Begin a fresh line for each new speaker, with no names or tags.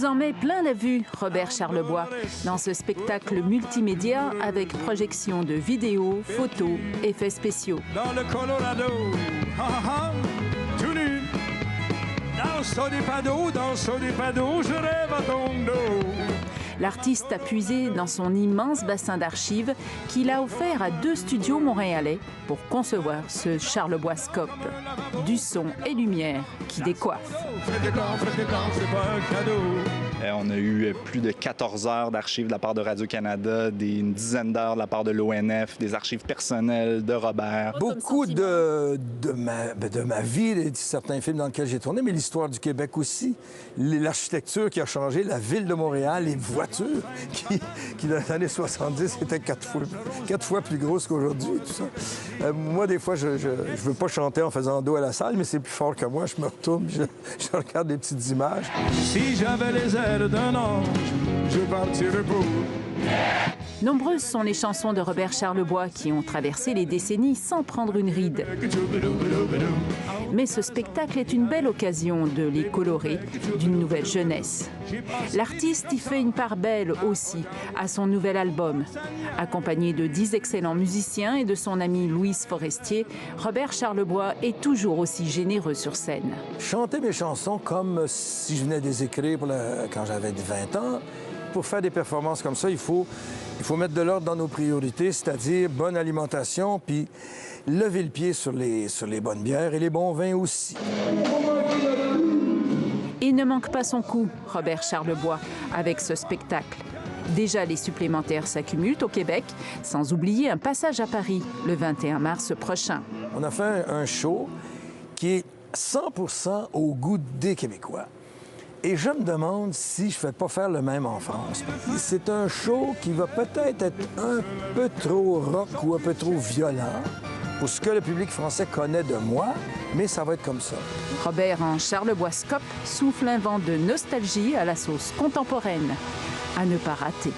nous en met plein la vue, Robert Charlebois, dans ce spectacle multimédia avec projection de vidéos, photos, effets spéciaux.
Dans le Colorado, tout nu, dans des pados, je rêve à ton dos.
L'artiste a puisé dans son immense bassin d'archives qu'il a offert à 2 studios montréalais pour concevoir ce Charleboiscope. Du son et lumière qui décoiffent.
On a eu plus de 14 heures d'archives de la part de Radio-Canada, une dizaine d'heures de la part de l'ONF, des archives personnelles de Robert.
Beaucoup de ma vie, et de certains films dans lesquels j'ai tourné, mais l'histoire du Québec aussi. L'architecture qui a changé, la ville de Montréal, les voitures qui dans les années 70, étaient 4 fois plus grosses qu'aujourd'hui, tout ça. Moi, des fois, je veux pas chanter en faisant dos à la salle, mais c'est plus fort que moi. Je me retourne, je regarde des petites images.
Si j'avais les ailes d'un ange, je partirais pour...
Nombreuses sont les chansons de Robert Charlebois qui ont traversé les décennies sans prendre une ride. Mais ce spectacle est une belle occasion de les colorer d'une nouvelle jeunesse. L'artiste y fait une part belle aussi à son nouvel album. Accompagné de 10 excellents musiciens et de son ami Louise Forestier, Robert Charlebois est toujours aussi généreux sur scène.
Chanter mes chansons comme si je venais de les écrire quand j'avais 20 ans. Pour faire des performances comme ça, il faut mettre de l'ordre dans nos priorités, c'est-à-dire bonne alimentation, puis lever le pied sur les bonnes bières et les bons vins aussi.
Il ne manque pas son coup, Robert Charlebois, avec ce spectacle. Déjà, les supplémentaires s'accumulent au Québec, sans oublier un passage à Paris le 21 mars prochain.
On a fait un show qui est 100% au goût des Québécois. Et je me demande si je ne vais pas faire le même en France. C'est un show qui va peut-être être un peu trop rock ou un peu trop violent pour ce que le public français connaît de moi, mais ça va être comme ça.
Robert en Charleboiscope souffle un vent de nostalgie à la sauce contemporaine. À ne pas rater.